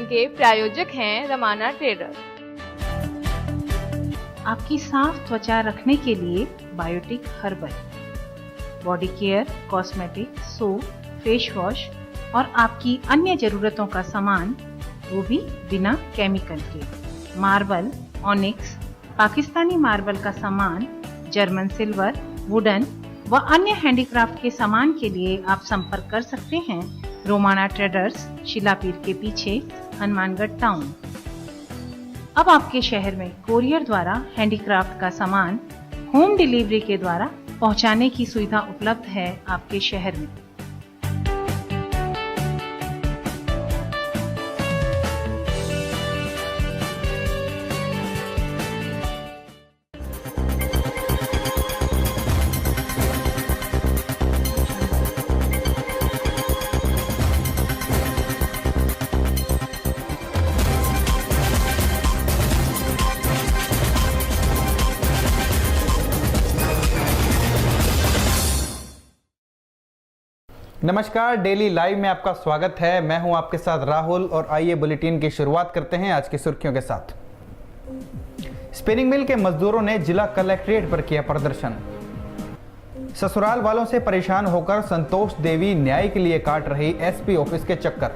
जिनके प्रायोजक हैं रमाना ट्रेडर्स। आपकी साफ त्वचा रखने के लिए Biotique herbal, body care, cosmetic, soap, face wash और आपकी अन्य जरूरतों का सामान, वो भी बिना केमिकल के। मार्बल, ऑनिक्स, पाकिस्तानी मार्बल का सामान, जर्मन सिल्वर, वुडन व अन्य हैंडीक्राफ्ट के सामान के लिए आप संपर्क कर सकते हैं रोमाना ट्रेडर्स, शिलापीर के पीछे, हनुमानगढ़ टाउन। अब आपके शहर में कोरियर द्वारा हैंडीक्राफ्ट का सामान होम डिलीवरी के द्वारा पहुंचाने की सुविधा उपलब्ध है आपके शहर में। नमस्कार, डेली लाइव में आपका स्वागत है। मैं हूं आपके साथ राहुल और आइए बुलेटिन की शुरुआत करते हैं आज की सुर्खियों के साथ। स्पिनिंग मिल के मजदूरों ने जिला कलेक्ट्रेट पर किया प्रदर्शन। ससुराल वालों से परेशान होकर संतोष देवी न्याय के लिए काट रही एसपी ऑफिस के चक्कर।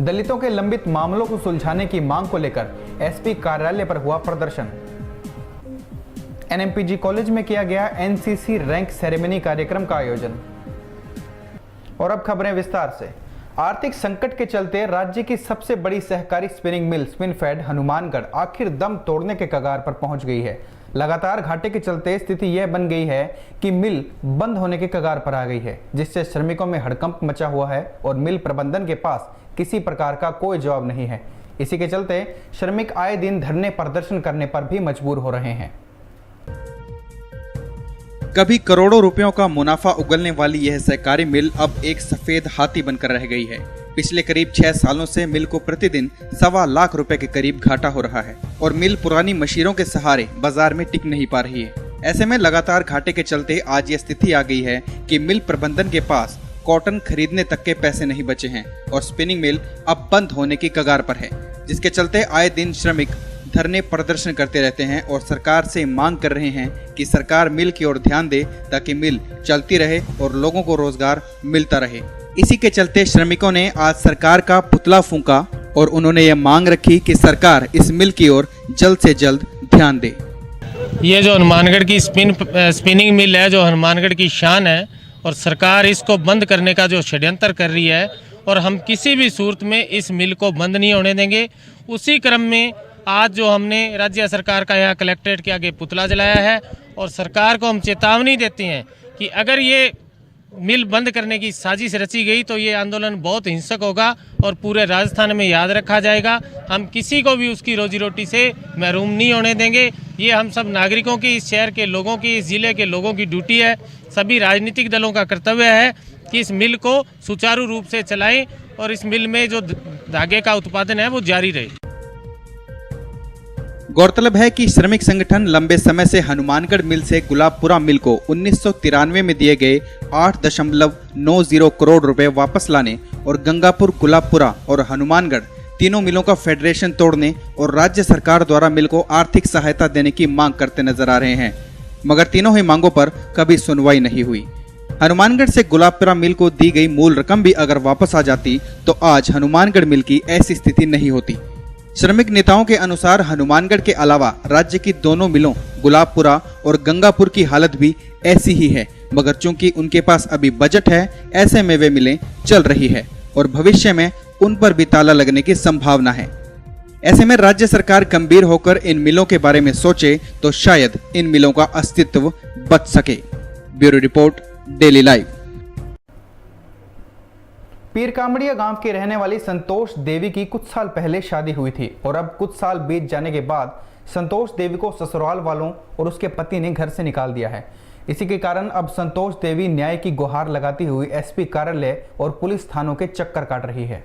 दलितों के लंबित मामलों को सुलझाने की मांग को लेकर एसपी कार्यालय पर हुआ प्रदर्शन। एनएमपीजी कॉलेज में किया गया एनसीसी रैंक सेरेमनी कार्यक्रम का आयोजन। और अब खबरें विस्तार से। आर्थिक संकट के चलते राज्य की सबसे बड़ी सहकारी स्पिनिंग मिल स्पिनफेड हनुमानगढ़ आखिर दम तोड़ने के कगार पर पहुंच गई है। लगातार घाटे के चलते स्थिति यह बन गई है कि मिल बंद होने के कगार पर आ गई है, जिससे श्रमिकों में हड़कंप मचा हुआ है और मिल प्रबंधन के पास किसी प्रकार का कोई जवाब नहीं है। इसी के चलते श्रमिक आए दिन धरने प्रदर्शन करने पर भी मजबूर हो रहे हैं। कभी करोड़ों रुपयों का मुनाफा उगलने वाली यह सहकारी मिल अब एक सफेद हाथी बनकर रह गई है। पिछले करीब 6 सालों से मिल को प्रतिदिन 1.25 लाख रुपए के करीब घाटा हो रहा है और मिल पुरानी मशीनों के सहारे बाजार में टिक नहीं पा रही है। ऐसे में लगातार घाटे के चलते आज ये स्थिति आ गई है कि मिल प्रबंधन के पास कॉटन खरीदने तक के पैसे नहीं बचे हैं और स्पिनिंग मिल अब बंद होने की कगार पर है, जिसके चलते आए दिन श्रमिक धरने प्रदर्शन करते रहते हैं और सरकार से मांग कर रहे हैं कि सरकार मिल की ओर ध्यान दे ताकि मिल चलती रहे और लोगों को रोजगार मिलता रहे। इसी के चलते श्रमिकों ने आज सरकार का पुतला फूंका और उन्होंने ये मांग रखी कि सरकार इस मिल की ओर जल्द से जल्द ध्यान दे। ये जो हनुमानगढ़ की स्पिनिंग मिल है, जो हनुमानगढ़ की शान है, और सरकार इसको बंद करने का जो षड्यंत्र कर रही है और हम किसी भी सूरत में इस मिल को बंद नहीं होने देंगे। उसी क्रम में आज जो हमने राज्य सरकार का यहाँ कलेक्ट्रेट के आगे पुतला जलाया है और सरकार को हम चेतावनी देते हैं कि अगर ये मिल बंद करने की साजिश रची गई तो ये आंदोलन बहुत हिंसक होगा और पूरे राजस्थान में याद रखा जाएगा। हम किसी को भी उसकी रोजी रोटी से महरूम नहीं होने देंगे। ये हम सब नागरिकों की, इस शहर के लोगों की, इस जिले के लोगों की ड्यूटी है। सभी राजनीतिक दलों का कर्तव्य है कि इस मिल को सुचारू रूप से चलाएं और इस मिल में जो धागे का उत्पादन है वो जारी रहे। गौरतलब है कि श्रमिक संगठन लंबे समय से हनुमानगढ़ मिल से गुलाबपुरा मिल को 1993 में दिए गए 8.90 करोड़ रुपए वापस लाने और गंगापुर, गुलाबपुरा और हनुमानगढ़ तीनों मिलों का फेडरेशन तोड़ने और राज्य सरकार द्वारा मिल को आर्थिक सहायता देने की मांग करते नजर आ रहे हैं, मगर तीनों ही मांगों पर कभी सुनवाई नहीं हुई। हनुमानगढ़ से गुलाबपुरा मिल को दी गई मूल रकम भी अगर वापस आ जाती तो आज हनुमानगढ़ मिल की ऐसी स्थिति नहीं होती। श्रमिक नेताओं के अनुसार हनुमानगढ़ के अलावा राज्य की दोनों मिलों गुलाबपुरा और गंगापुर की हालत भी ऐसी ही है, मगर चूंकि उनके पास अभी बजट है, ऐसे में वे मिलें चल रही है और भविष्य में उन पर भी ताला लगने की संभावना है। ऐसे में राज्य सरकार गंभीर होकर इन मिलों के बारे में सोचे तो शायद इन मिलों का अस्तित्व बच सके। Bureau report, daily live. Pirkamadiya गांव की रहने वाली संतोष देवी की कुछ साल पहले शादी हुई थी और अब कुछ साल बीत जाने के बाद संतोष देवी को ससुराल वालों और उसके पति ने घर से निकाल दिया है। इसी के कारण अब संतोष देवी न्याय की गुहार लगाती हुई एसपी कार्यालय और पुलिस थानों के चक्कर काट रही है।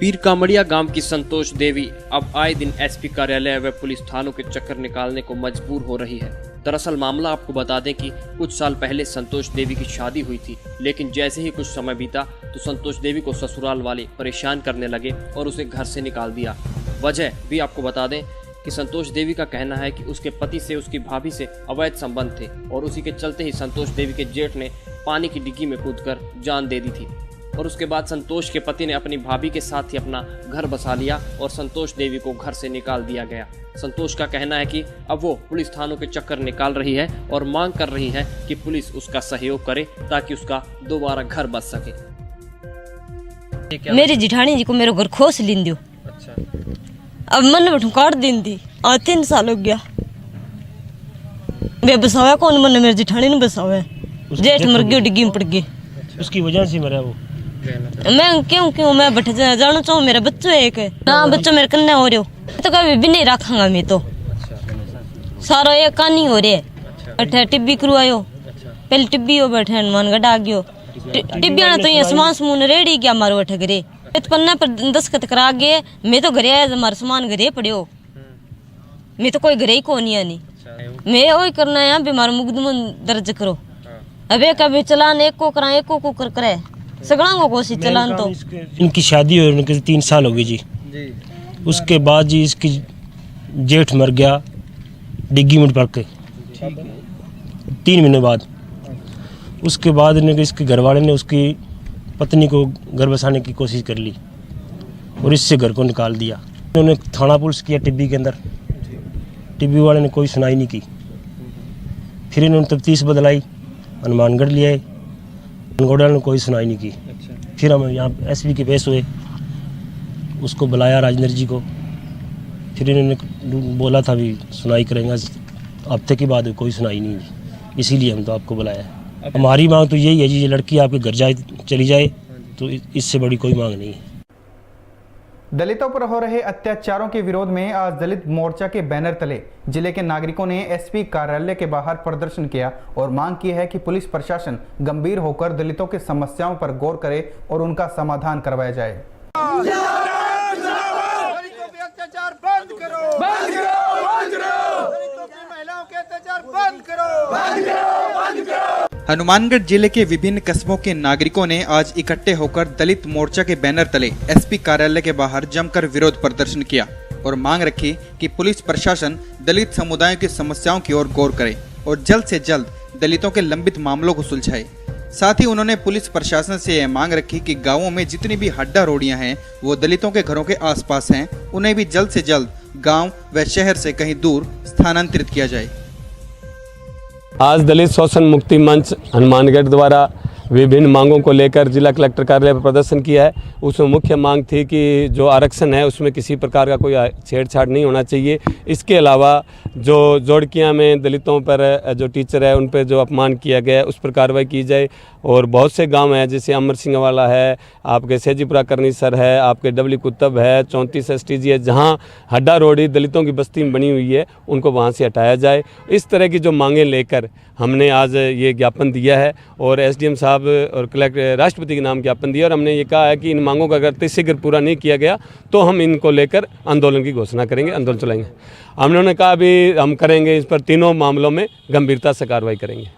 पीरकामड़िया गांव की संतोष देवी अब आए दिन एसपी कार्यालय व पुलिस थानों के चक्कर निकालने को मजबूर हो रही है। दरअसल मामला आपको बता दें कि कुछ साल पहले संतोष देवी की शादी हुई थी, लेकिन जैसे ही कुछ समय बीता तो संतोष देवी को ससुराल वाले परेशान करने लगे और उसे घर से निकाल दिया। वजह भी आपको बता दें कि संतोष देवी का कहना है कि उसके पति से उसकी भाभी से अवैध संबंध थे और उसी के चलते ही संतोष देवी के जेठ ने पानी की डिग्गी में कूदकर जान दे दी थी। और उसके बाद संतोष के पति ने अपनी भाभी के साथ ही अपना घर बसा लिया और संतोष देवी को घर से निकाल दिया गया। संतोष का कहना है कि अब वो पुलिस थानों के चक्कर निकाल रही है और मांग कर रही है कि पुलिस उसका सहयोग करे ताकि उसका दोबारा घर बस सके। मेरी जिठानी जी को मेरे घर खोस लीन दियो। अच्छा। अब मन बैठू काट दिन दी 3 साल हो गया। वे बसावा कौन मन मेरी जिठानी ने बसावा, जेठ मर गयो डिग्गी में पड़ गई। उसकी वजह से मरा वो। मैं क्यों मैं बैठ जाना चाहूँ, मेरा बच्चों एक है ना, बच्चों मेरे कन्या हो रहे हो तो कभी भी नहीं रखांगा मैं तो। सारा एक कहानी हो रही है। बैठे टिब्बी करवायो, पहले टिब्बी हो बैठे हनुमानगढ़ आ गयो। टिब्बिया ने तो ये सामान समून रेडी गया मारो बैठे घरे पन्ना पर दस्तखत करा गए। मैं तो घरे आया, हमारा सामान घरे पड़ियो, मैं तो कोई घरे ही को नहीं आनी। मैं वही करना है बीमार मुकदमा दर्ज करो। अब एक अभी चलान एक को करा, एक को कर करे सगड़ा को कोशिश चलान। तो इनकी शादी हुई उनके 3 साल हो गई जी। उसके बाद जी इसकी जेठ मर गया डिग्गी में पड़ के 3 महीने बाद। उसके बाद इसके घर वाले ने उसकी पत्नी को घर बसाने की कोशिश कर ली और इससे घर को निकाल दिया। उन्होंने थाना पुलिस किया टिब्बी के अंदर, टिब्बी वाले ने कोई सुनाई नहीं की। फिर इन्होंने तफ्तीश बदलाई, हनुमानगढ़ ले आए, हनुमानगढ़ ने कोई सुनाई नहीं की। फिर हम यहाँ एसपी के पेश हुए, उसको बुलाया राजेंद्र जी को। फिर इन्होंने बोला था भी सुनाई करेंगे, हफ्ते के बाद कोई सुनाई नहीं, इसीलिए हम तो आपको बुलाया। हमारी मांग तो यही है जी, ये लड़की आपके घर जाए चली जाए, तो इससे बड़ी कोई मांग नहीं है। दलितों पर हो रहे अत्याचारों के विरोध में आज दलित मोर्चा के बैनर तले जिले के नागरिकों ने एसपी कार्यालय के बाहर प्रदर्शन किया और मांग की है कि पुलिस प्रशासन गंभीर होकर दलितों की समस्याओं पर गौर करे और उनका समाधान करवाया जाए। हनुमानगढ़ जिले के विभिन्न कस्बों के नागरिकों ने आज इकट्ठे होकर दलित मोर्चा के बैनर तले एसपी कार्यालय के बाहर जमकर विरोध प्रदर्शन किया और मांग रखी कि पुलिस प्रशासन दलित समुदायों की समस्याओं की ओर गौर करे और जल्द से जल्द दलितों के लंबित मामलों को सुलझाए। साथ ही उन्होंने पुलिस प्रशासन से यह मांग रखी कि गांवों में जितनी भी हड्डा रोडियां हैं वो दलितों के घरों के आसपास हैं, उन्हें भी जल्द से जल्द गांव व शहर से कहीं दूर स्थानांतरित किया जाए। आज दलित शोषण मुक्ति मंच हनुमानगढ़ द्वारा विभिन्न मांगों को लेकर जिला कलेक्टर कार्यालय पर प्रदर्शन किया है। उसमें मुख्य मांग थी कि जो आरक्षण है उसमें किसी प्रकार का कोई छेड़छाड़ नहीं होना चाहिए। इसके अलावा जो जोड़कियां में दलितों पर जो टीचर है उन पर जो अपमान किया गया है उस पर कार्रवाई की जाए। और बहुत से गांव हैं जैसे अमर सिंह वाला है, आपके सेजीपुरा करनीसर है, आपके डबली कुतब है, 34 STG है, जहां हड्डा रोडी दलितों की बस्ती में बनी हुई है उनको वहां से हटाया जाए। इस तरह की जो मांगें लेकर हमने आज ये ज्ञापन दिया है और SDM साहब और कलेक्टर राष्ट्रपति के नाम ज्ञापन दिया और हमने ये कहा है कि इन मांगों का अगर शीघ्र पूरा नहीं किया गया तो हम इनको लेकर आंदोलन की घोषणा करेंगे, आंदोलन चलाएंगे। हमने कहा भी हम करेंगे, इस पर तीनों मामलों में गंभीरता से कार्रवाई करेंगे।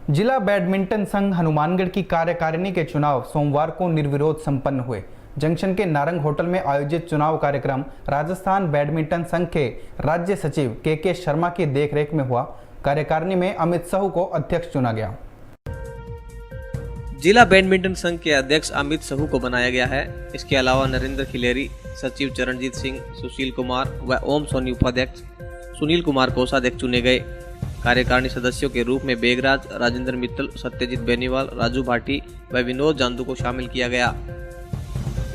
जिला बैडमिंटन संघ हनुमानगढ़ की कार्यकारिणी के चुनाव सोमवार को निर्विरोध संपन्न हुए। जंक्शन के नारंग होटल में आयोजित चुनाव कार्यक्रम राजस्थान बैडमिंटन संघ के राज्य सचिव के शर्मा की देखरेख में हुआ। कार्यकारिणी में अमित साहू को अध्यक्ष चुना गया। जिला बैडमिंटन संघ के अध्यक्ष अमित साहू को बनाया गया है। इसके अलावा नरेंद्र खिलेरी, सचिव चरणजीत सिंह, सुशील कुमार व ओम सोनी उपाध्यक्ष, सुनील कुमार कोषाध्यक्ष चुने गए। कार्यकारिणी सदस्यों के रूप में बेगराज, राजेंद्र मित्तल, सत्यजीत बेनीवाल, राजू भाटी व विनोद जांदू को शामिल किया गया।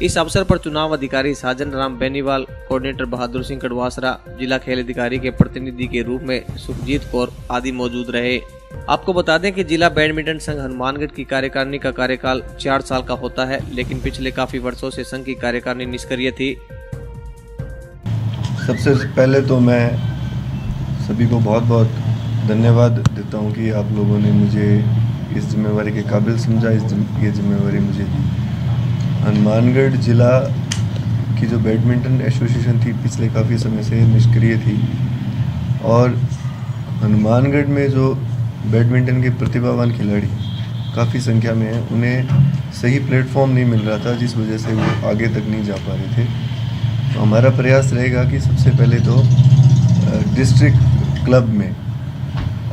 इस अवसर पर चुनाव अधिकारी साजन राम बेनीवाल, कोऑर्डिनेटर बहादुर सिंह कड़वासरा, जिला खेल अधिकारी के प्रतिनिधि के रूप में सुखजीत कौर आदि मौजूद रहे। आपको बता दें कि जिला बैडमिंटन संघ हनुमानगढ़ की कार्यकारिणी का कार्यकाल 4 साल का होता है, लेकिन पिछले काफी वर्षों से संघ की कार्यकारिणी निष्क्रिय थी। सबसे पहले तो मैं सभी को बहुत बहुत धन्यवाद देता हूं कि आप लोगों ने मुझे इस जिम्मेवारी के काबिल समझा, ये जिम्मेवारी मुझे दी। हनुमानगढ़ जिला की जो बैडमिंटन एसोसिएशन थी पिछले काफ़ी समय से निष्क्रिय थी और हनुमानगढ़ में जो बैडमिंटन के प्रतिभावान खिलाड़ी काफ़ी संख्या में हैं, उन्हें सही प्लेटफॉर्म नहीं मिल रहा था, जिस वजह से वो आगे तक नहीं जा पा रहे थे। तो हमारा प्रयास रहेगा कि सबसे पहले तो डिस्ट्रिक्ट क्लब में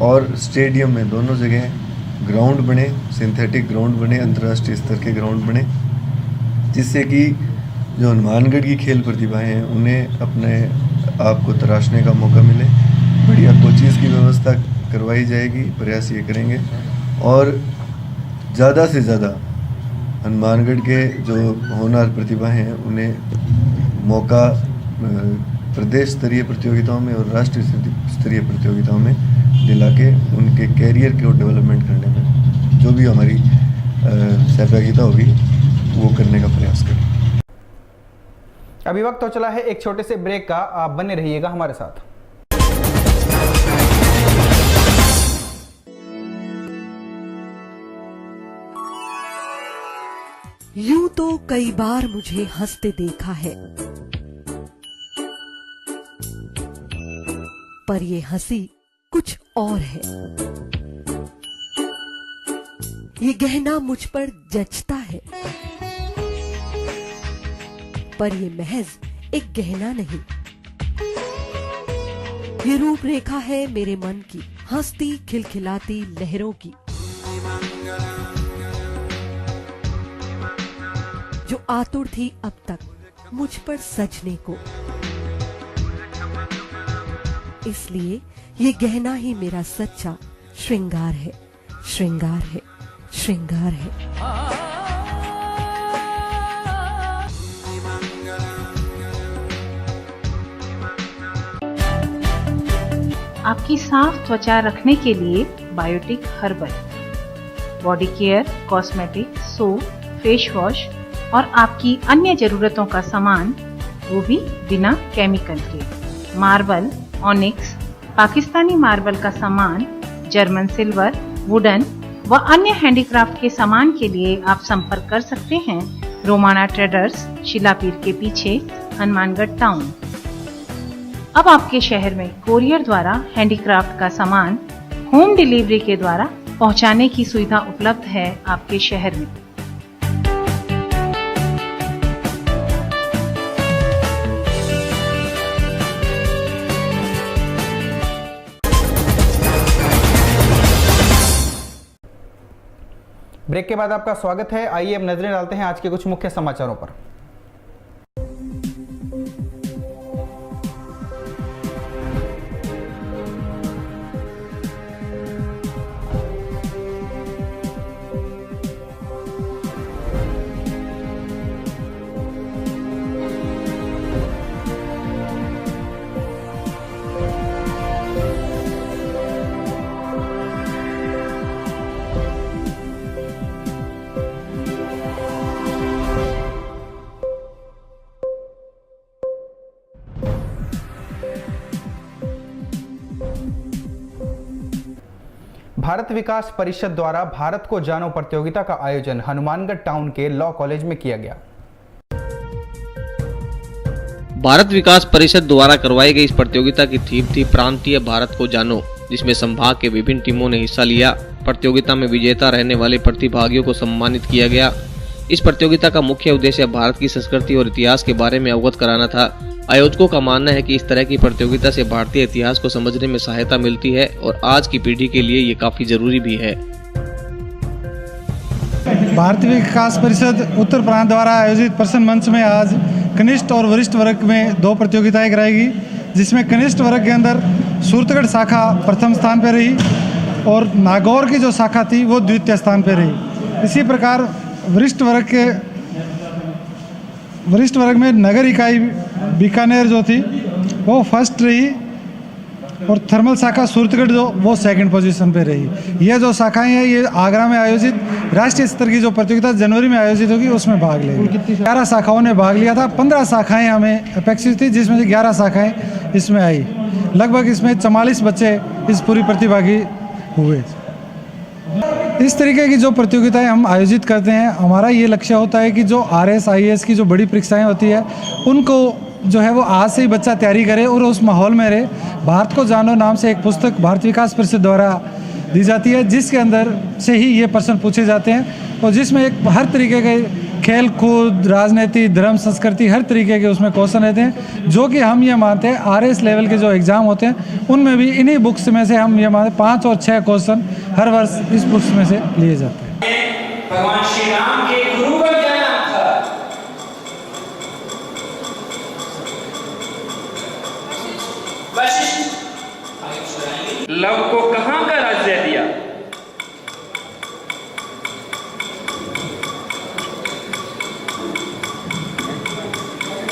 और स्टेडियम में दोनों जगह ग्राउंड बने, सिंथेटिक ग्राउंड बने, अंतर्राष्ट्रीय स्तर के ग्राउंड बने, जिससे कि जो हनुमानगढ़ की खेल प्रतिभाएं हैं उन्हें अपने आप को तराशने का मौका मिले। बढ़िया कोचिज़ की व्यवस्था करवाई जाएगी, प्रयास ये करेंगे। और ज़्यादा से ज़्यादा हनुमानगढ़ के जो होनहार प्रतिभाएं हैं उन्हें मौका प्रदेश स्तरीय प्रतियोगिताओं में और राष्ट्रीय स्तरीय प्रतियोगिताओं में दिला के उनके कैरियर को डेवलपमेंट करने में जो भी हमारी सहभागिता होगी वो करने का प्रयास करें। अभी वक्त तो चला है एक छोटे से ब्रेक का, आप बने रहिएगा हमारे साथ। यूं तो कई बार मुझे हंसते देखा है, पर ये हंसी कुछ और है। ये गहना मुझ पर जचता है, पर ये महज एक गहना नहीं, ये रूपरेखा है मेरे मन की, हंसती खिलखिलाती लहरों की, जो आतुर थी अब तक मुझ पर सजने को। इसलिए ये गहना ही मेरा सच्चा श्रृंगार है, श्रृंगार है, श्रृंगार है। आपकी साफ त्वचा रखने के लिए Biotique herbal, body care, cosmetic, soap, face wash और आपकी अन्य जरूरतों का सामान, वो भी बिना केमिकल के। मार्बल, ऑनिक्स, पाकिस्तानी मार्बल का सामान, जर्मन सिल्वर, वुडन व अन्य हैंडीक्राफ्ट के सामान के लिए आप संपर्क कर सकते हैं रोमाना ट्रेडर्स, शिलापीर के पीछे, हनुमानगढ़ टाउन। अब आपके शहर में कोरियर द्वारा हैंडीक्राफ्ट का सामान होम डिलीवरी के द्वारा पहुंचाने की सुविधा उपलब्ध है आपके शहर में। ब्रेक के बाद आपका स्वागत है। आइए अब नजरें डालते हैं आज के कुछ मुख्य समाचारों पर। भारत विकास परिषद द्वारा भारत को जानो प्रतियोगिता का आयोजन हनुमानगढ़ टाउन के लॉ कॉलेज में किया गया। भारत विकास परिषद द्वारा करवाई गई इस प्रतियोगिता की थीम थी प्रांतीय भारत को जानो, जिसमें संभाग के विभिन्न टीमों ने हिस्सा लिया। प्रतियोगिता में विजेता रहने वाले प्रतिभागियों को सम्मानित किया गया। इस प्रतियोगिता का मुख्य उद्देश्य भारत की संस्कृति और इतिहास के बारे में अवगत कराना था। आयोजकों का मानना है कि इस तरह की प्रतियोगिता से भारतीय इतिहास को समझने में सहायता मिलती है और आज की पीढ़ी के लिए ये काफी जरूरी भी है। भारतीय विकास परिषद उत्तर प्रांत द्वारा आयोजित प्रश्न मंच में आज कनिष्ठ और वरिष्ठ वर्ग में 2 प्रतियोगिताएं कराएगी, जिसमें कनिष्ठ वर्ग के अंदर सूरतगढ़ शाखा प्रथम स्थान पर रही और नागौर की जो शाखा थी वो द्वितीय स्थान पर रही। इसी प्रकार वरिष्ठ वर्ग में नगर इकाई बीकानेर जो थी वो फर्स्ट रही और थर्मल शाखा सूरतगढ़ जो वो सेकंड पोजीशन पे रही। ये जो शाखाएं हैं ये आगरा में आयोजित राष्ट्रीय स्तर की जो प्रतियोगिता जनवरी में आयोजित होगी उसमें भाग लेंगे। 11 शाखाओं ने भाग लिया था, 15 शाखाएं हमें अपेक्षित थी, जिसमें से 11 शाखाएं इसमें आई। लगभग इसमें 44 बच्चे इस पूरी प्रतिभागी हुए। इस तरीके की जो प्रतियोगिताएं हम आयोजित करते हैं, हमारा ये लक्ष्य होता है कि जो RS IAS की जो बड़ी परीक्षाएं होती है उनको जो है वो आज से ही बच्चा तैयारी करे और उस माहौल में रहे। भारत को जानो नाम से एक पुस्तक भारत विकास परिषद द्वारा दी जाती है, जिसके अंदर से ही ये प्रश्न पूछे जाते हैं और जिसमें एक हर तरीके के खेल कूद, राजनीति, धर्म, संस्कृति, हर तरीके के उसमें क्वेश्चन रहते हैं, जो कि हम ये मानते हैं RS लेवल के जो एग्ज़ाम होते हैं उनमें भी इन्हीं बुक्स में से हम ये मानते हैं 5 और 6 क्वेश्चन हर वर्ष इस बुक्स में से लिए जाते हैं। भगवान श्री राम के गुरु का क्या नाम था? वशिष्ठ। लव को कहां का राज्य दिया?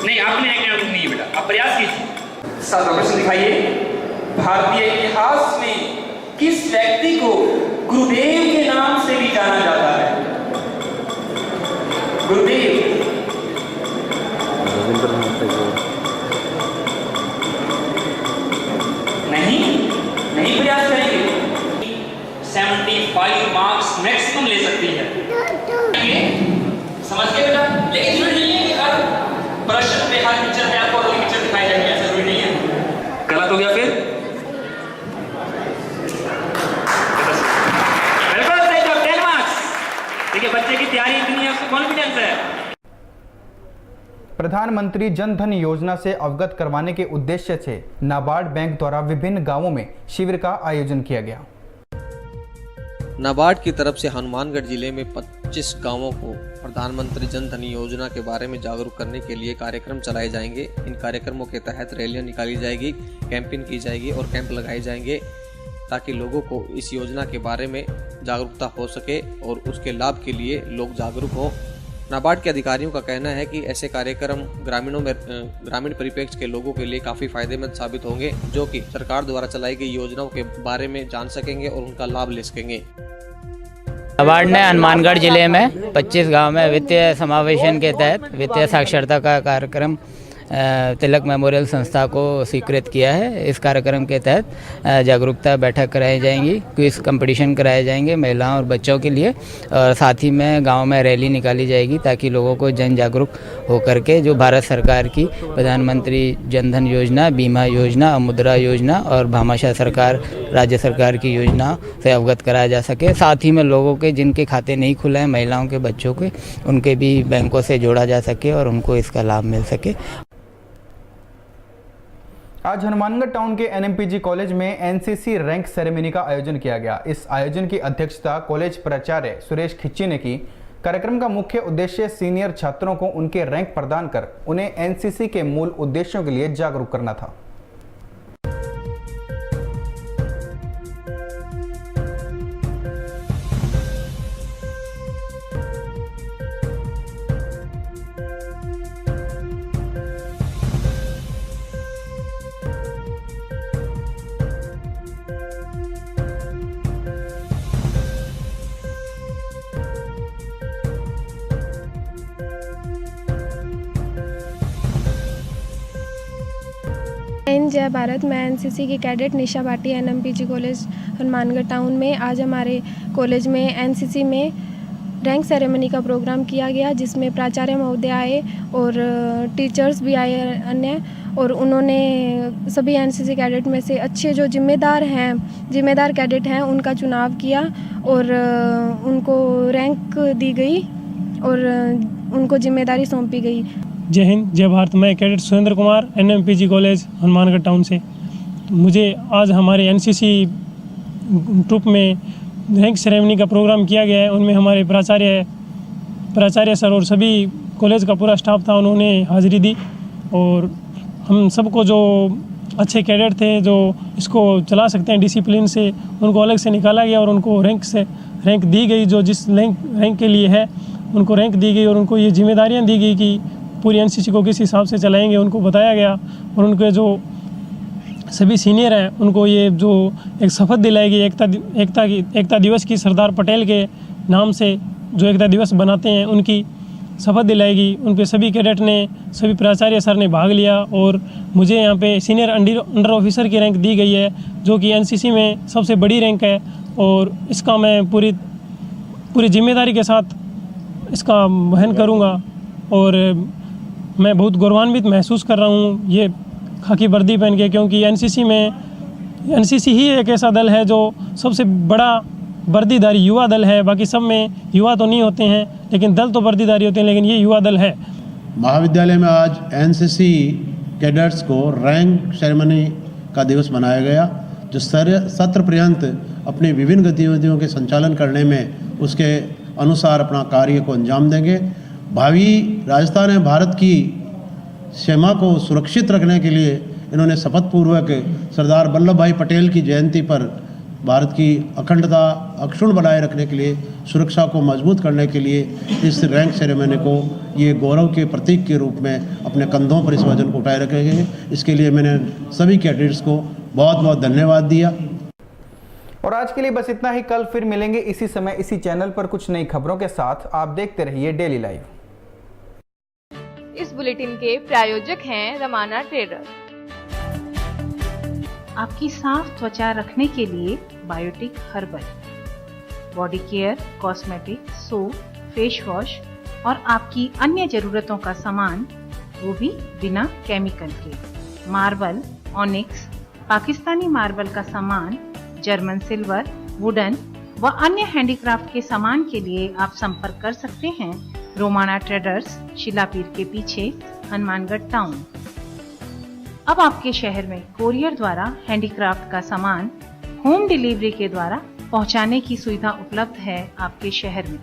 नहीं, आपने नहीं है बेटा, आप प्रयास कीजिए। सातवां प्रश्न दिखाइए। भारतीय इतिहास में किस व्यक्ति को गुरुदेव के नाम से भी जाना जाता है? गुरुदेव। नहीं प्रयास करेंगे। 75 मार्क्स मैक्सिमम ले सकती है। समझ गए बेटा? लेकिन जरूरी नहीं है कि हर प्रश्न में हर पिक्चर में आपको अगली पिक्चर दिखाई जाएगी, ऐसा जरूरी नहीं है। गलत हो गया फिर? बिल्कुल सही जवाब, 10 मार्क्स। देखिए बच्चे की तैयारी इतनी है, उसको कॉन्फिडेंस है। प्रधानमंत्री जन धन योजना से अवगत करवाने के उद्देश्य से नाबार्ड बैंक द्वारा विभिन्न गांवों में शिविर का आयोजन किया गया। नाबार्ड की तरफ से हनुमानगढ़ जिले में 25 गांवों को प्रधानमंत्री जन धन योजना के बारे में जागरूक करने के लिए कार्यक्रम चलाए जाएंगे। इन कार्यक्रमों के तहत रैलियां निकाली जाएगी, कैंपेन की जाएगी और कैंप लगाए जाएंगे ताकि लोगों को इस योजना के बारे में जागरूकता हो सके और उसके लाभ के लिए लोग जागरूक हों। नाबार्ड के अधिकारियों का कहना है कि ऐसे कार्यक्रम ग्रामीण परिप्रेक्ष्य के लोगों के लिए काफ़ी फायदेमंद साबित होंगे, जो कि सरकार द्वारा चलाई गई योजनाओं के बारे में जान सकेंगे और उनका लाभ ले सकेंगे। नाबार्ड ने हनुमानगढ़ जिले में 25 गांव में वित्तीय समावेशन के तहत वित्तीय साक्षरता का कार्यक्रम तिलक मेमोरियल संस्था को स्वीकृत किया है। इस कार्यक्रम के तहत जागरूकता बैठक कराई जाएंगी, क्विज कंपटीशन कराए जाएंगे महिलाओं और बच्चों के लिए, और साथ ही में गांव में रैली निकाली जाएगी ताकि लोगों को जन जागरूक होकर के जो भारत सरकार की प्रधानमंत्री जन धन योजना, बीमा योजना, मुद्रा योजना और भामाशाह सरकार राज्य सरकार की योजना से अवगत कराया जा सके। साथ ही में लोगों के जिनके खाते नहीं खुले हैं, महिलाओं के, बच्चों के, उनके भी बैंकों से जोड़ा जा सके और उनको इसका लाभ मिल सके। आज हनुमानगढ़ टाउन के NMPG कॉलेज में NCC रैंक सेरेमनी का आयोजन किया गया। इस आयोजन की अध्यक्षता कॉलेज प्राचार्य सुरेश खिच्ची ने की। कार्यक्रम का मुख्य उद्देश्य सीनियर छात्रों को उनके रैंक प्रदान कर उन्हें NCC के मूल उद्देश्यों के लिए जागरूक करना था। जय भारत। मैं NCC की cadet Nisha Bhati NMPG college Hanumangarh town में आज हमारे कॉलेज में NCC में रैंक सेरेमनी का प्रोग्राम किया गया, जिसमें प्राचार्य महोदय आए और टीचर्स भी आए अन्य, और उन्होंने सभी NCC कैडेट में से अच्छे जो जिम्मेदार कैडेट हैं उनका चुनाव किया और उनको रैंक दी गई और उनको जिम्मेदारी सौंपी गई। जय हिंद, जय भारत। मैं cadet Surendra Kumar NMPG college Hanumangarh town से। मुझे आज हमारे NCC ट्रुप में रैंक सेरेमनी का प्रोग्राम किया गया है। उनमें हमारे प्राचार्य सर और सभी कॉलेज का पूरा स्टाफ था, उन्होंने हाजिरी दी और हम सबको जो अच्छे कैडेट थे जो इसको चला सकते हैं डिसिप्लिन से, उनको अलग से निकाला गया और उनको रैंक दी गई। जो जिस रैंक के लिए है उनको रैंक दी गई और उनको ये जिम्मेदारियाँ दी गई कि पूरी NCC को किस हिसाब से चलाएंगे, उनको बताया गया। और उनके जो सभी सीनियर हैं उनको ये जो एक शपथ दिलाई गई एकता दिवस की, सरदार पटेल के नाम से जो एकता दिवस बनाते हैं उनकी शपथ दिलाएगी। उन पे सभी कैडेट ने, सभी प्राचार्य सर ने भाग लिया और मुझे यहाँ पे सीनियर अंडर ऑफिसर की रैंक दी गई है, जो कि NCC में सबसे बड़ी रैंक है और इसका मैं पूरी जिम्मेदारी के साथ इसका वहन करूँगा और मैं बहुत गौरवान्वित महसूस कर रहा हूँ ये खाकी वर्दी पहन के, क्योंकि एनसीसी ही एक ऐसा दल है जो सबसे बड़ा वर्दीधारी युवा दल है। बाकी सब में युवा तो नहीं होते हैं, लेकिन दल तो वर्दीधारी होते हैं, लेकिन ये युवा दल है। महाविद्यालय में आज एनसीसी कैडेट्स को रैंक सेरेमनी का दिवस मनाया गया, जो सत्र पर्यंत अपनी विभिन्न गतिविधियों के संचालन करने में उसके अनुसार अपना कार्य को अंजाम देंगे। भावी राजस्थान एवं भारत की सीमा को सुरक्षित रखने के लिए इन्होंने शपथ पूर्वक सरदार वल्लभ भाई पटेल की जयंती पर भारत की अखंडता अक्षुण्ण बनाए रखने के लिए, सुरक्षा को मजबूत करने के लिए इस रैंक सेरेमनी को ये गौरव के प्रतीक के रूप में अपने कंधों पर इस वजन को उठाए रखेंगे। इसके लिए मैंने सभी कैडेट्स को बहुत बहुत धन्यवाद दिया। और आज के लिए बस इतना ही। कल फिर मिलेंगे इसी समय इसी चैनल पर कुछ नई खबरों के साथ। आप देखते रहिए डेली लाइव। इस बुलेटिन के प्रायोजक हैं रमाना ट्रेडर्स। आपकी साफ त्वचा रखने के लिए Biotique herbal, body care, cosmetic, soap, face wash और आपकी अन्य जरूरतों का सामान, वो भी बिना केमिकल के। मार्बल, ऑनिक्स, पाकिस्तानी मार्बल का सामान, जर्मन सिल्वर, वुडन व अन्य हैंडीक्राफ्ट के सामान के लिए आप संपर्क कर सकते हैं रोमाना ट्रेडर्स, शिलापीर के पीछे, हनुमानगढ़ टाउन। अब आपके शहर में कोरियर द्वारा हैंडीक्राफ्ट का सामान होम डिलीवरी के द्वारा पहुंचाने की सुविधा उपलब्ध है आपके शहर में।